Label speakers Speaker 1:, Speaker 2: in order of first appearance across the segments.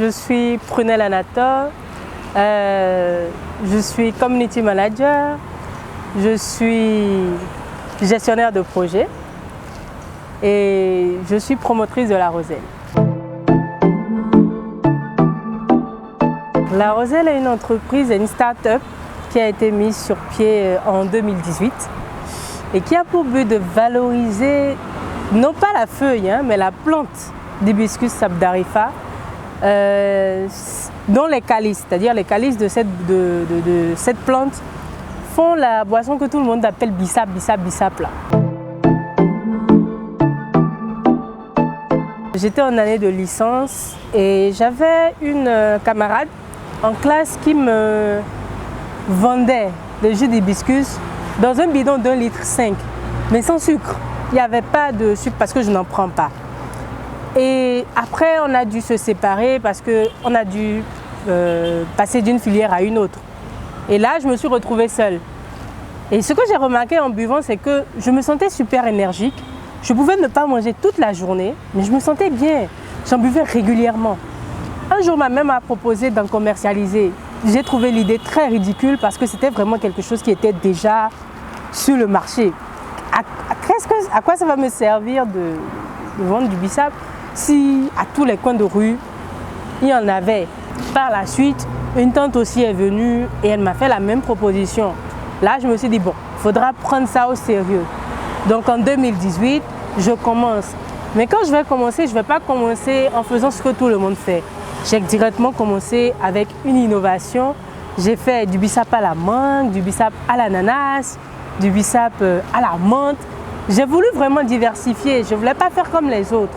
Speaker 1: je suis Prunelle Anator, je suis Community Manager, je suis gestionnaire de projet et je suis promotrice de La Roselle. La Roselle est une entreprise, une start-up qui a été mise sur pied en 2018 et qui a pour but de valoriser non pas la feuille, mais la plante d'Hibiscus sabdarifa dont les calices, c'est-à-dire les calices de cette plante font la boisson que tout le monde appelle bissap là. J'étais en année de licence et j'avais une camarade en classe qui me vendait le jus d'hibiscus dans un bidon d'1,5 litre, mais sans sucre. Il n'y avait pas de sucre parce que je n'en prends pas. Et après, on a dû se séparer parce qu'on a dû passer d'une filière à une autre. Et là, je me suis retrouvée seule. Et ce que j'ai remarqué en buvant, c'est que je me sentais super énergique. Je pouvais ne pas manger toute la journée, mais je me sentais bien. J'en buvais régulièrement. Un jour, ma mère m'a proposé d'en commercialiser. J'ai trouvé l'idée très ridicule parce que c'était vraiment quelque chose qui était déjà sur le marché. À quoi ça va me servir de vendre du bissap si à tous les coins de rue, il y en avait? Par la suite, une tante aussi est venue et elle m'a fait la même proposition. Là, je me suis dit, bon, il faudra prendre ça au sérieux. Donc en 2018, je commence. Mais quand je vais commencer, je ne vais pas commencer en faisant ce que tout le monde fait. J'ai directement commencé avec une innovation. J'ai fait du bissap à la mangue, du bissap à l'ananas, du bissap à la menthe. J'ai voulu vraiment diversifier. Je ne voulais pas faire comme les autres.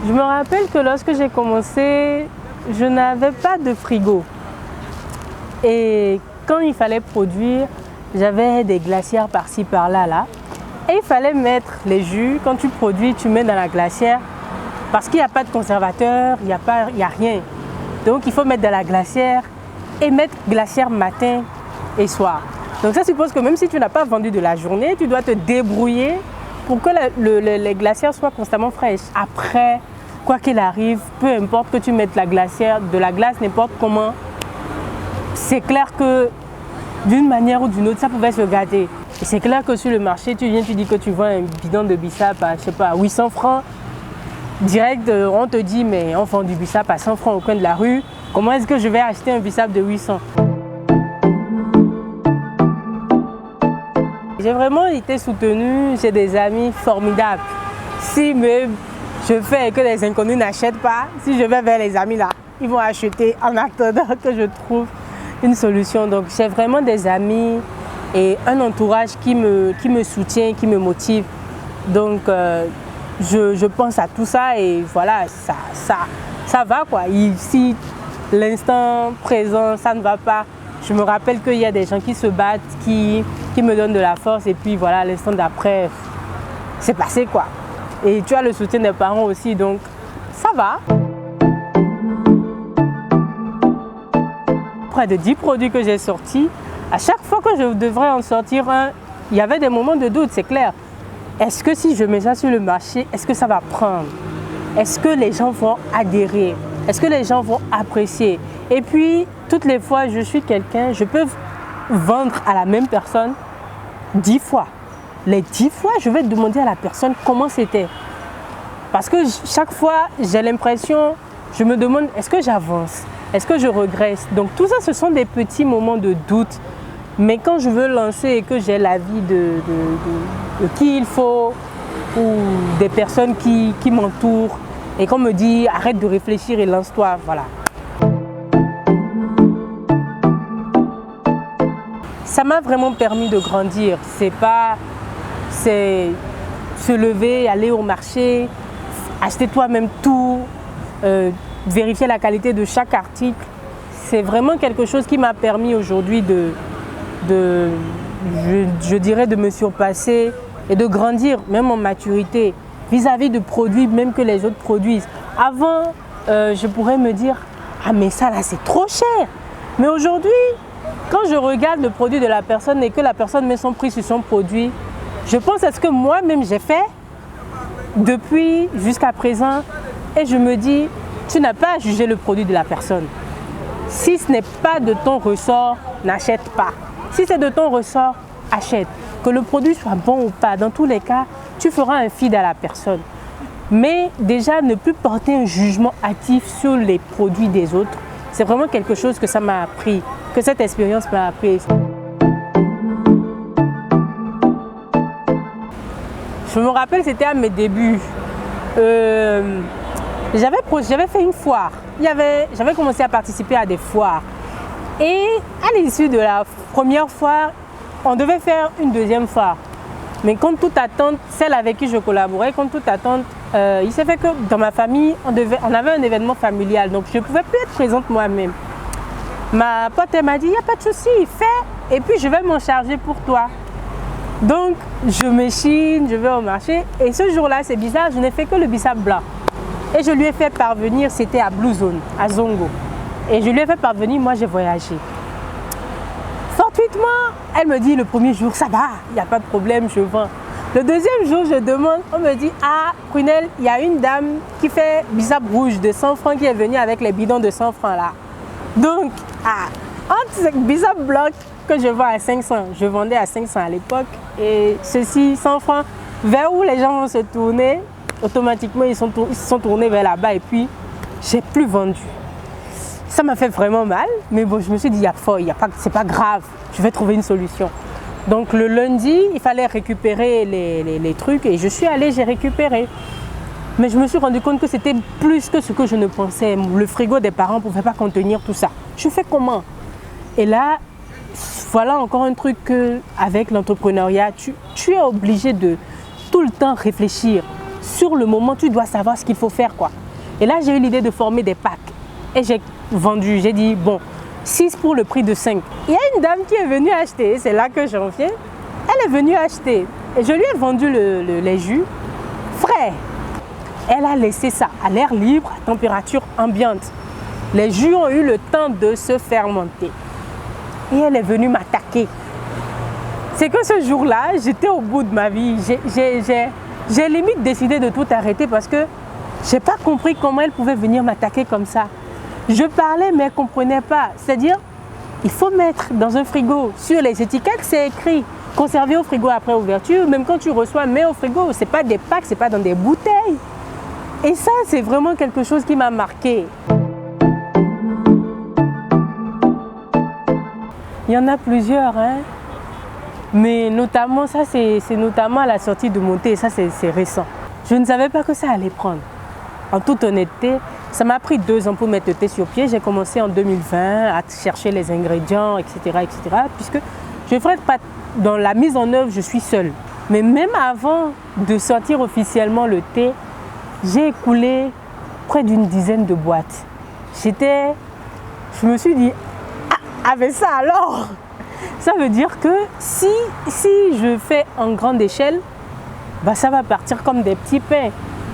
Speaker 1: Je me rappelle que lorsque j'ai commencé, je n'avais pas de frigo. Et quand il fallait produire, j'avais des glacières par-ci, par-là. Et il fallait mettre les jus. Quand tu produis, tu mets dans la glacière. Parce qu'il n'y a pas de conservateur, il n'y a rien. Donc il faut mettre dans la glacière et mettre glacière matin et soir. Donc ça suppose que même si tu n'as pas vendu de la journée, tu dois te débrouiller pour que les glacières soient constamment fraîches. Après, quoi qu'il arrive, peu importe que tu mettes la glacière, de la glace n'importe comment, c'est clair que d'une manière ou d'une autre, ça pouvait se gâter. Et c'est clair que sur le marché, tu viens, tu dis que tu vends un bidon de bissap à, je sais pas, 800 francs. Direct, on te dit, mais on vend du bissap à 100 francs au coin de la rue. Comment est-ce que je vais acheter un bissap de 800? J'ai vraiment été soutenue, j'ai des amis formidables. Si même je fais que les inconnus n'achètent pas, si je vais vers les amis là, ils vont acheter en attendant que je trouve une solution. Donc j'ai vraiment des amis et un entourage qui me soutient, qui me motive. Donc je pense à tout ça et voilà, ça va quoi. Si l'instant présent, ça ne va pas, je me rappelle qu'il y a des gens qui se battent, qui me donnent de la force et puis voilà, l'instant d'après, c'est passé quoi. Et tu as le soutien des parents aussi, donc ça va. Près de 10 produits que j'ai sortis, à chaque fois que je devrais en sortir un, il y avait des moments de doute, c'est clair. Est-ce que si je mets ça sur le marché, est-ce que ça va prendre? Est-ce que les gens vont adhérer? Est-ce que les gens vont apprécier? Et puis, toutes les fois, je suis quelqu'un, je peux vendre à la même personne 10 fois. Les 10 fois, je vais demander à la personne comment c'était. Parce que chaque fois, j'ai l'impression, je me demande, est-ce que j'avance? Est-ce que je regresse? Donc tout ça, ce sont des petits moments de doute. Mais quand je veux lancer et que j'ai l'avis de qui il faut ou des personnes qui m'entourent et qu'on me dit arrête de réfléchir et lance-toi, voilà. Ça m'a vraiment permis de grandir. C'est se lever, aller au marché, acheter toi-même tout, vérifier la qualité de chaque article. C'est vraiment quelque chose qui m'a permis aujourd'hui je dirais de me surpasser et de grandir, même en maturité, vis-à-vis de produits même que les autres produisent. Avant, je pourrais me dire, ah mais ça là c'est trop cher. Mais aujourd'hui, quand je regarde le produit de la personne et que la personne met son prix sur son produit, je pense à ce que moi-même j'ai fait. depuis jusqu'à présent et je me dis, tu n'as pas à juger le produit de la personne. Si ce n'est pas de ton ressort, n'achète pas. Si c'est de ton ressort, achète. Que le produit soit bon ou pas, dans tous les cas, tu feras un feed à la personne. Mais déjà, ne plus porter un jugement hâtif sur les produits des autres, c'est vraiment quelque chose que ça m'a appris, que cette expérience m'a appris. Je me rappelle, c'était à mes débuts. J'avais fait une foire. J'avais commencé à participer à des foires. Et à l'issue de la première foire, on devait faire une deuxième foire. Mais contre toute attente, celle avec qui je collaborais, contre toute attente, il s'est fait que dans ma famille, on avait un événement familial. Donc je ne pouvais plus être présente moi-même. Ma pote, elle m'a dit, il n'y a pas de souci, fais. Et puis je vais m'en charger pour toi. Donc, je m'échine, je vais au marché. Et ce jour-là, c'est bizarre, je n'ai fait que le bissap blanc. Et je lui ai fait parvenir, c'était à Blue Zone, à Zongo. Et je lui ai fait parvenir, moi j'ai voyagé. Fortuitement, elle me dit le premier jour, ça va, il n'y a pas de problème, je vends. Le deuxième jour, je demande, on me dit, ah, Prunelle, il y a une dame qui fait bissap rouge de 100 francs qui est venue avec les bidons de 100 francs là. Donc, entre ce bissap blanc que je vends à 500, je vendais à 500 à l'époque, et ceci, 100 francs, vers où les gens vont se tourner, automatiquement ils se sont tournés vers là-bas et puis j'ai plus vendu. Ça m'a fait vraiment mal, mais bon, je me suis dit, c'est pas grave, je vais trouver une solution. Donc le lundi, il fallait récupérer les trucs et je suis allée, j'ai récupéré. Mais je me suis rendu compte que c'était plus que ce que je ne pensais. Le frigo des parents ne pouvait pas contenir tout ça. Je fais comment? Et là, voilà encore un truc qu'avec l'entrepreneuriat, tu es obligé de tout le temps réfléchir. Sur le moment, tu dois savoir ce qu'il faut faire, quoi. Et là, j'ai eu l'idée de former des packs. Et j'ai vendu, j'ai dit, bon, 6 pour le prix de 5. Il y a une dame qui est venue acheter, c'est là que j'en viens. Elle est venue acheter. Et je lui ai vendu les jus frais. Elle a laissé ça à l'air libre, à température ambiante. Les jus ont eu le temps de se fermenter. Et elle est venue m'attaquer. C'est que ce jour-là, j'étais au bout de ma vie. J'ai limite décidé de tout arrêter parce que je n'ai pas compris comment elle pouvait venir m'attaquer comme ça. Je parlais mais elle ne comprenait pas. C'est-à-dire, il faut mettre dans un frigo. Sur les étiquettes, c'est écrit. Conserver au frigo après ouverture. Même quand tu reçois, mets au frigo. Ce n'est pas des packs, ce n'est pas dans des bouteilles. Et ça, c'est vraiment quelque chose qui m'a marqué. Il y en a plusieurs, hein. Mais notamment, ça, c'est notamment à la sortie de mon thé. Ça, c'est récent. Je ne savais pas que ça allait prendre. En toute honnêteté, ça m'a pris 2 ans pour mettre le thé sur pied. J'ai commencé en 2020 à chercher les ingrédients, etc., puisque je ne ferai pas dans la mise en œuvre, je suis seule. Mais même avant de sortir officiellement le thé, j'ai écoulé près d'une dizaine de boîtes. Je me suis dit, avec ça alors, ça veut dire que si je fais en grande échelle, bah ça va partir comme des petits pains.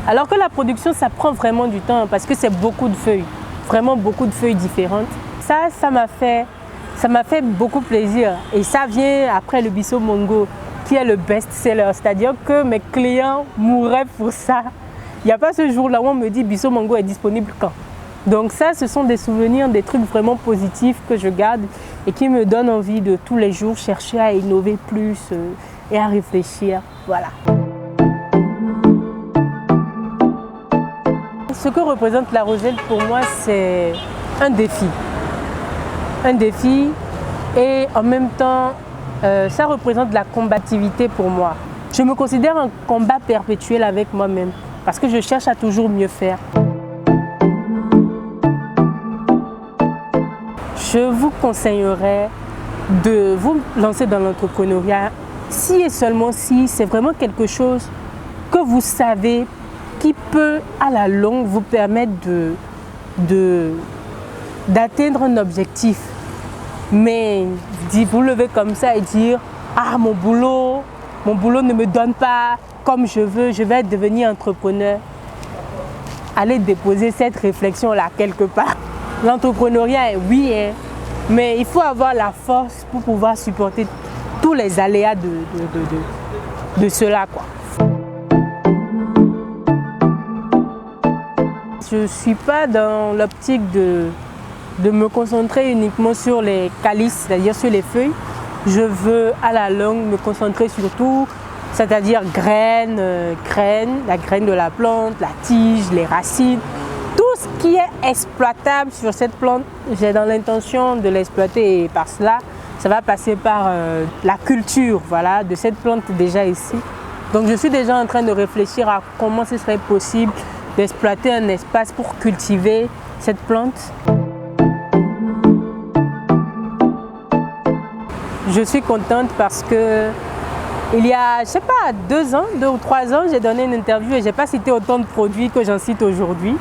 Speaker 1: Alors que la production, ça prend vraiment du temps parce que c'est beaucoup de feuilles, vraiment beaucoup de feuilles différentes. Ça m'a fait beaucoup plaisir. Et ça vient après le Bisso Mongo, qui est le best-seller. C'est-à-dire que mes clients mourraient pour ça. Il n'y a pas ce jour-là où on me dit Bisso Mongo est disponible quand. Donc ça, ce sont des souvenirs, des trucs vraiment positifs que je garde et qui me donnent envie de tous les jours chercher à innover plus et à réfléchir. Voilà. Ce que représente la Roselle pour moi, c'est un défi. Un défi et en même temps, ça représente de la combativité pour moi. Je me considère en combat perpétuel avec moi-même parce que je cherche à toujours mieux faire. Je vous conseillerais de vous lancer dans l'entrepreneuriat si et seulement si c'est vraiment quelque chose que vous savez qui peut à la longue vous permettre d'atteindre un objectif. Mais vous lever comme ça et dire « Ah, mon boulot ne me donne pas comme je veux, je vais devenir entrepreneur ». Allez déposer cette réflexion-là quelque part. L'entrepreneuriat, oui, hein, mais il faut avoir la force pour pouvoir supporter tous les aléas de cela, quoi. je ne suis pas dans l'optique de me concentrer uniquement sur les calices, c'est-à-dire sur les feuilles. Je veux à la longue me concentrer sur tout, c'est-à-dire graines, la graine de la plante, la tige, les racines. Tout ce qui est exploitable sur cette plante, j'ai dans l'intention de l'exploiter, et par cela, ça va passer par la culture, voilà, de cette plante déjà ici. Donc je suis déjà en train de réfléchir à comment ce serait possible d'exploiter un espace pour cultiver cette plante. Je suis contente parce que il y a, je sais pas, 2 ou 3 ans, j'ai donné une interview et je n'ai pas cité autant de produits que j'en cite aujourd'hui.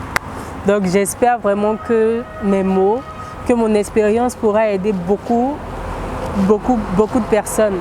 Speaker 1: Donc j'espère vraiment que mes mots, que mon expérience pourra aider beaucoup de personnes.